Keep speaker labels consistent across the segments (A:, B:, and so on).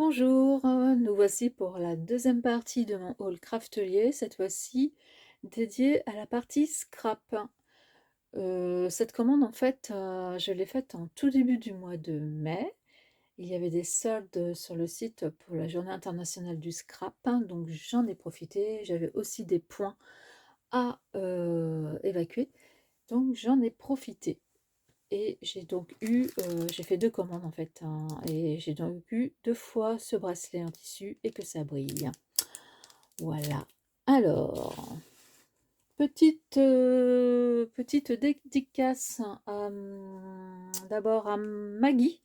A: Bonjour, nous voici pour la deuxième partie de mon haul craftelier, cette fois-ci dédiée à la partie scrap. Cette commande, en fait, je l'ai faite en tout début du mois de mai. Il y avait des soldes sur le site pour la Journée internationale du scrap, hein, donc j'en ai profité. J'avais aussi des points à évacuer, donc j'en ai profité. Et j'ai donc eu, j'ai fait 2 commandes en fait, hein, et j'ai donc eu 2 fois ce bracelet en tissu et que ça brille. Voilà. Alors, petite dédicace à, d'abord à Maggie,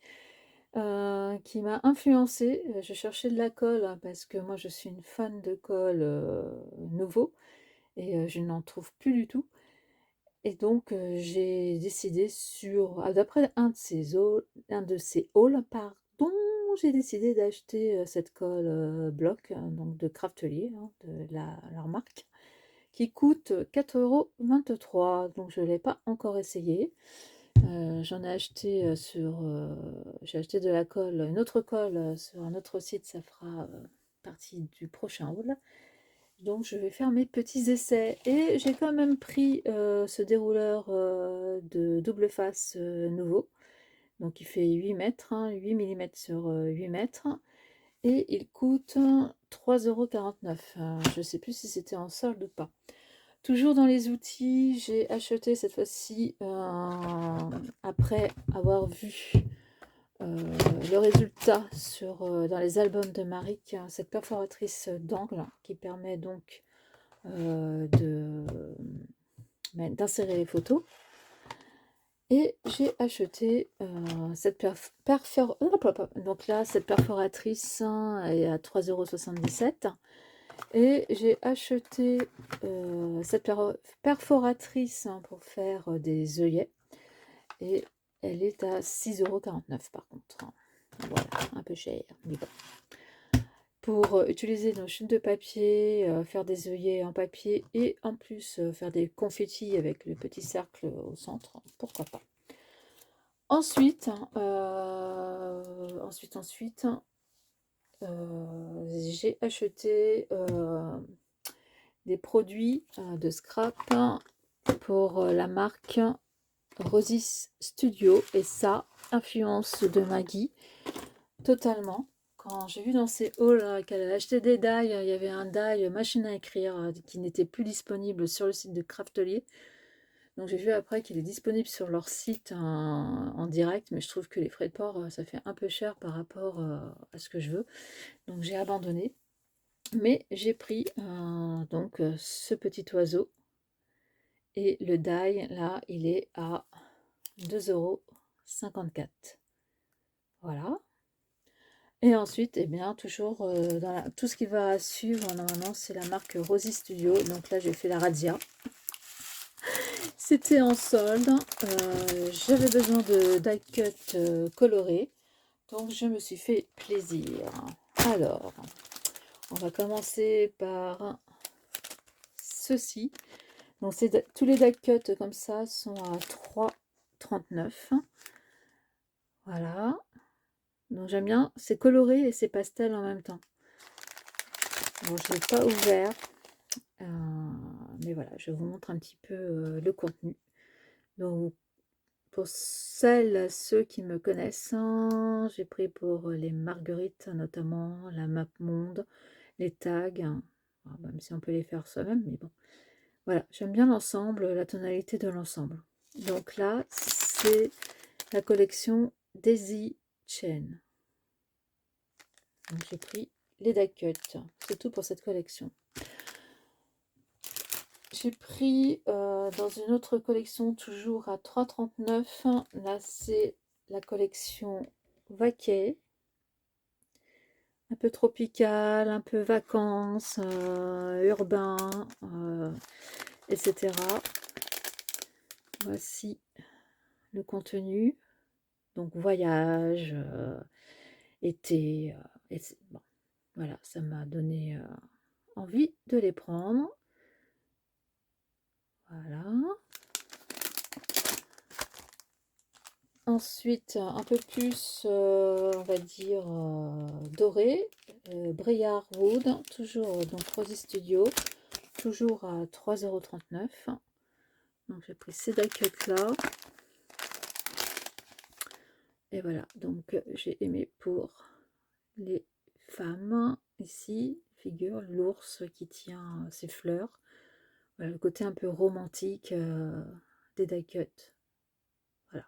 A: qui m'a influencée. Je cherchais de la colle, hein, parce que moi je suis une fan de colle, nouveau et je n'en trouve plus du tout. Et donc, j'ai décidé d'après un de ces hauls, pardon, j'ai décidé d'acheter, cette colle, bloc, donc de Craftelier, hein, de leur marque, qui coûte 4,23 €. Donc je ne l'ai pas encore essayé. J'en ai acheté, j'ai acheté de la colle, une autre colle, sur un autre site, ça fera, partie du prochain haul. Donc je vais faire mes petits essais et j'ai quand même pris ce dérouleur de double face nouveau. Donc il fait 8 mètres, hein, 8 mm sur 8 mètres et il coûte 3,49 €. Je ne sais plus si c'était en solde ou pas. Toujours dans les outils, j'ai acheté cette fois-ci, après avoir vu le résultat dans les albums de Maric, cette perforatrice d'angle qui permet donc d'insérer les photos. Et j'ai acheté cette donc là, cette perforatrice, hein, est à 3,77 €. Et j'ai acheté cette perforatrice, hein, pour faire des œillets. Et elle est à 6,49 € par contre, hein. Voilà, un peu cher, mais bon. Pour utiliser nos chutes de papier, faire des œillets en papier et en plus faire des confettis avec le petit cercle au centre, pourquoi pas. Ensuite, j'ai acheté des produits de scrap pour la marque Rosis Studio, et ça, influence de Maggie, totalement. Quand j'ai vu dans ces hauls qu'elle a acheté des die, il y avait un die machine à écrire qui n'était plus disponible sur le site de Craftelier. Donc j'ai vu après qu'il est disponible sur leur site en direct, mais je trouve que les frais de port, ça fait un peu cher par rapport à ce que je veux. Donc j'ai abandonné. Mais j'ai pris donc ce petit oiseau. Et le die, là, il est à 2,54 €. Voilà. Et ensuite, eh bien, toujours tout ce qui va suivre, normalement, c'est la marque Rosy Studio. Donc là, j'ai fait la Razzia. C'était en solde. J'avais besoin de die cut coloré. Donc, je me suis fait plaisir. Alors, on va commencer par ceci. Donc, tous les die cuts comme ça sont à 3,39 €. Voilà. Donc j'aime bien, c'est coloré et c'est pastel en même temps. Bon, je ne l'ai pas ouvert, mais voilà, je vous montre un petit peu le contenu. Donc pour ceux qui me connaissent, hein, j'ai pris pour les marguerites, notamment la map monde, les tags, hein. Même si on peut les faire soi-même, mais bon. Voilà, j'aime bien l'ensemble, la tonalité de l'ensemble. Donc là, c'est la collection Daisy Chain. Donc j'ai pris les die cuts, c'est tout pour cette collection. J'ai pris dans une autre collection, toujours à 3,39 €. Là, c'est la collection Vaquet. Un peu tropical, un peu vacances, urbain, etc. Voici le contenu. Donc voyage, été, bon, voilà, ça m'a donné envie de les prendre. Voilà. Ensuite, un peu plus, on va dire, doré, Briar Wood, toujours donc Rosy Studio, toujours à 3,39 €. Donc j'ai pris ces die-cuts là. Et voilà, donc j'ai aimé pour les femmes. Ici, figure l'ours qui tient ses fleurs. Voilà, le côté un peu romantique des die-cuts. Voilà.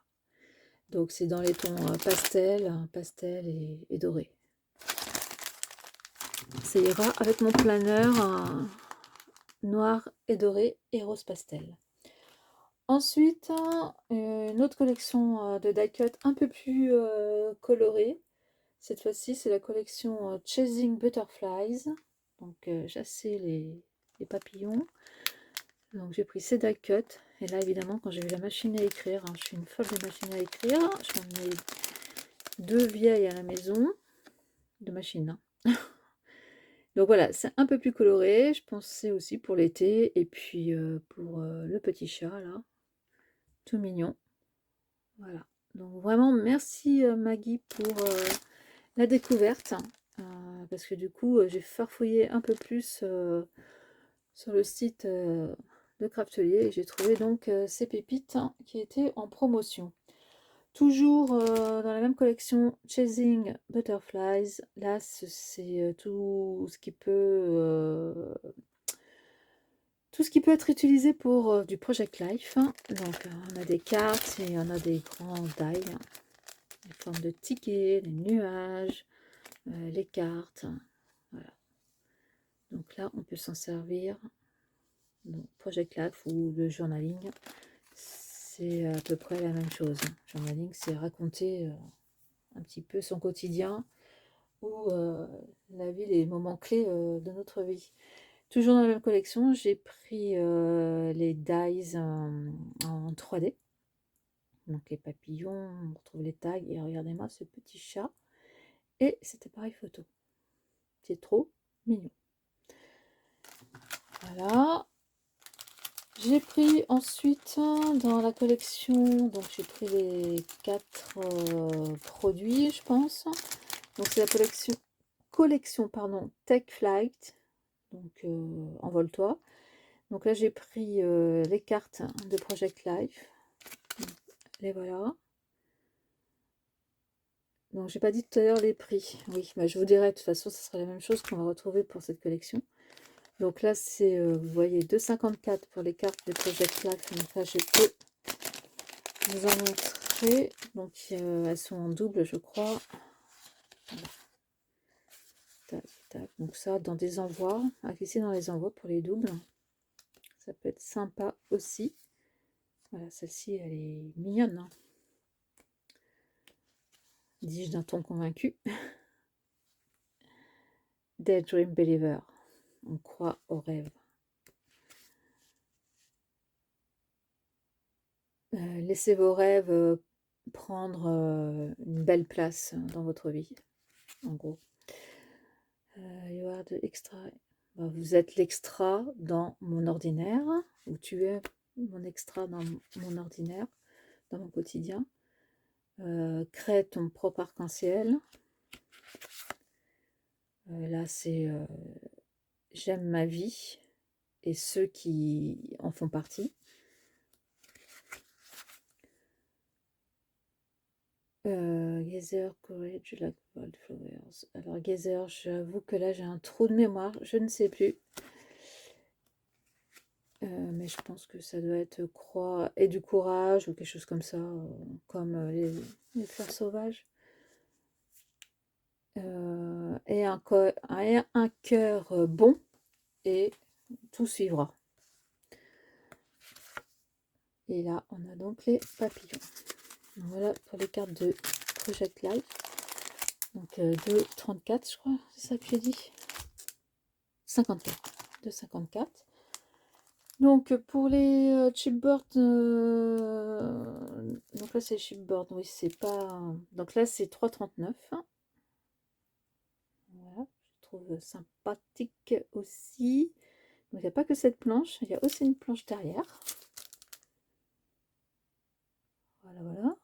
A: Donc c'est dans les tons pastel et doré. Ça ira avec mon planeur noir et doré et rose pastel. Ensuite, une autre collection de die-cut un peu plus colorée. Cette fois-ci, c'est la collection Chasing Butterflies. Donc, chasser les papillons. Donc, j'ai pris ces die-cut. Et là, évidemment, quand j'ai vu la machine à écrire, je suis une folle de machine à écrire. J'en ai 2 vieilles à la maison. De machines. Donc voilà, c'est un peu plus coloré. Je pensais aussi pour l'été. Et puis pour le petit chat, là. Tout mignon. Voilà. Donc vraiment, merci Maggie pour la découverte. Parce que du coup, j'ai farfouillé un peu plus sur le site de Craftelier et j'ai trouvé donc ces pépites qui étaient en promotion. Toujours dans la même collection Chasing Butterflies. Là, c'est tout ce qui peut être utilisé pour du Project Life. Donc, on a des cartes et on a des grands die, les formes de tickets, les nuages, les cartes. Voilà. Donc là, on peut s'en servir. Donc, Project Life ou le journaling, c'est à peu près la même chose. Journaling, c'est raconter un petit peu son quotidien ou la vie, les moments clés de notre vie. Toujours dans la même collection, j'ai pris les dies en 3D. Donc les papillons, on retrouve les tags et regardez-moi ce petit chat et cet appareil photo. C'est trop mignon. Voilà. J'ai pris ensuite dans la collection, donc j'ai pris les 4 produits, je pense. Donc c'est la collection pardon, Tech Flight, donc envole-toi. Donc là j'ai pris les cartes de Project Life. Les voilà. Donc j'ai pas dit tout à l'heure les prix. Oui, bah, je vous dirai, de toute façon, ce sera la même chose qu'on va retrouver pour cette collection. Donc là c'est, vous voyez, 2,54 pour les cartes de Project Life. Donc là je peux vous en montrer. Donc elles sont en double, je crois. Voilà. Tac, tac. Donc ça dans des envois, à glisser dans les envois pour les doubles. Ça peut être sympa aussi. Voilà, celle-ci elle est mignonne, hein. Dis-je d'un ton convaincu. Daydream Believer. On croit au rêve. Laissez vos rêves prendre une belle place dans votre vie, en gros. You are the extra. Bah, vous êtes l'extra dans mon ordinaire, ou tu es mon extra dans mon ordinaire, dans mon quotidien. Crée ton propre arc-en-ciel. Là, c'est j'aime ma vie et ceux qui en font partie. Gather Courage, like Wildflowers. Alors, Gather, j'avoue que là, j'ai un trou de mémoire, je ne sais plus. Mais je pense que ça doit être croix et du courage ou quelque chose comme ça, comme les fleurs sauvages. Et un cœur bon et tout suivra. Et là, on a donc les papillons. Donc voilà pour les cartes de Project Life. Donc 2,34 je crois, c'est ça que j'ai dit. 54. 2,54. Donc pour les chipboard, donc là c'est chipboard, oui c'est pas. Donc là c'est 3,39. Voilà, je trouve sympathique aussi. Donc il n'y a pas que cette planche, il y a aussi une planche derrière. Voilà, voilà.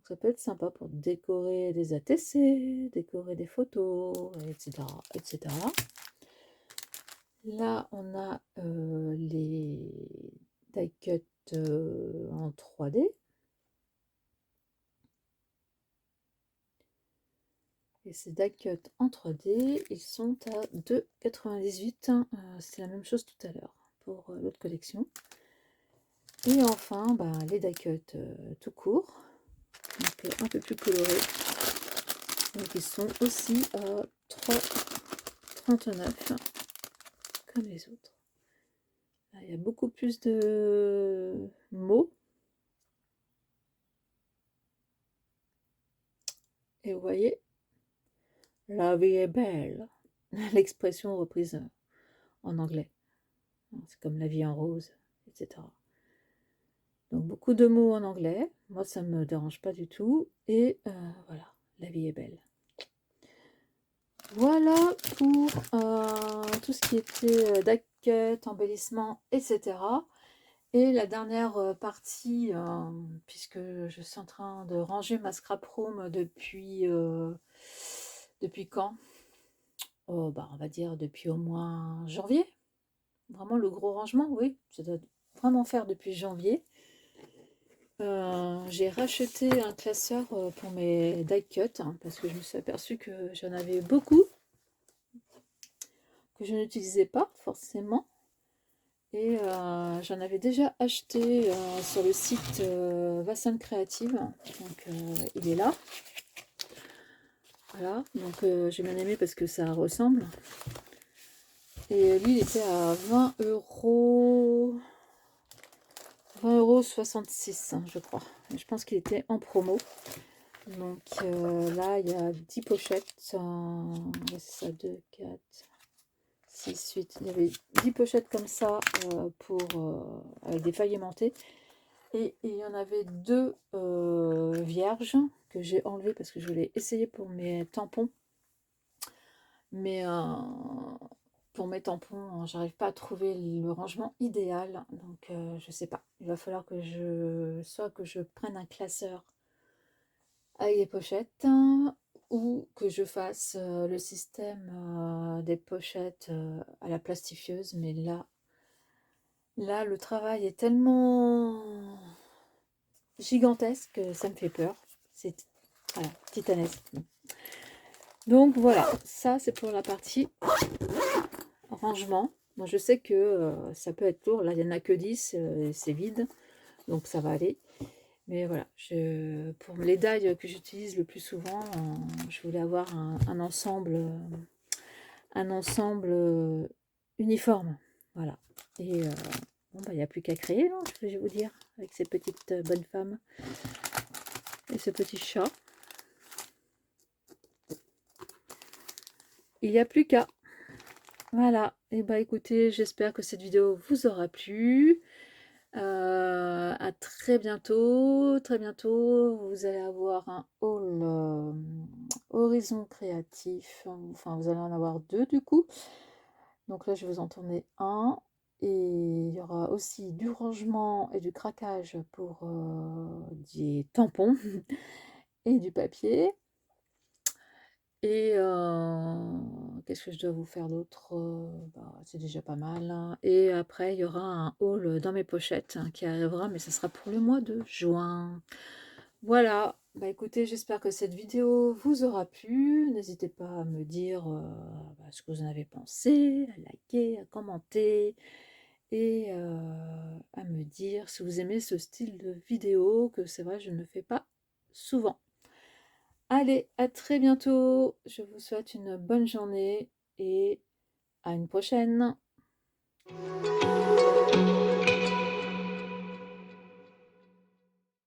A: Donc ça peut être sympa pour décorer des ATC, décorer des photos, etc. etc. Là, on a les die cut en 3D. Et ces die cut en 3D, ils sont à 2,98 €. C'est la même chose tout à l'heure pour l'autre collection. Et enfin, les die cut tout court, donc un peu plus colorés. Donc ils sont aussi à 3,39 € comme les autres. Là, il y a beaucoup plus de mots. Et vous voyez, la vie est belle. L'expression reprise en anglais. C'est comme la vie en rose, etc. Donc beaucoup de mots en anglais. Moi, ça ne me dérange pas du tout. Et voilà, la vie est belle. Voilà pour tout ce qui était die cut, embellissement, etc. Et la dernière partie, puisque je suis en train de ranger ma scrap room depuis quand? Oh, on va dire depuis au moins janvier. Vraiment le gros rangement, oui, ça doit vraiment faire depuis janvier. J'ai racheté un classeur pour mes die cut, parce que je me suis aperçue que j'en avais beaucoup, que je n'utilisais pas forcément. Et j'en avais déjà acheté sur le site Vassan Creative, donc il est là. Voilà, donc j'ai bien aimé parce que ça ressemble. Et lui, il était à 20 €, 20,66 €, je crois. Je pense qu'il était en promo. Donc là, il y a 10 pochettes. C'est ça, 2, 4, 6, 8. Il y avait 10 pochettes comme ça avec des feuilles aimantées. Et il y en avait 2 vierges que j'ai enlevées parce que je voulais essayer pour mes tampons. Mais pour mes tampons, j'arrive pas à trouver le rangement idéal. Donc je sais pas. Il va falloir que je prenne un classeur avec des pochettes, ou que je fasse le système des pochettes à la plastifieuse. Mais là, le travail est tellement gigantesque que ça me fait peur. C'est voilà, titanesque. Donc voilà, ça c'est pour la partie rangement. Moi je sais que ça peut être lourd. Là il n'y en a que 10, c'est vide, donc ça va aller. Mais voilà, pour les die que j'utilise le plus souvent, je voulais avoir un ensemble uniforme. Voilà. Et il n'y a plus qu'à créer, hein, je vais vous dire, avec ces petites bonnes femmes et ce petit chat. Il n'y a plus qu'à. Voilà. Et écoutez, j'espère que cette vidéo vous aura plu. À très bientôt. Très bientôt, vous allez avoir un haul Horizon Créatif. Enfin, vous allez en avoir 2 du coup. Donc là, je vais vous en tourner un. Et il y aura aussi du rangement et du craquage pour des tampons et du papier. Et qu'est-ce que je dois vous faire d'autre? C'est déjà pas mal, hein. Et après, il y aura un haul dans mes pochettes qui arrivera, mais ce sera pour le mois de juin. Voilà, écoutez, j'espère que cette vidéo vous aura plu. N'hésitez pas à me dire ce que vous en avez pensé, à liker, à commenter et à me dire si vous aimez ce style de vidéo, que c'est vrai, je ne fais pas souvent. Allez, à très bientôt. Je vous souhaite une bonne journée et à une prochaine.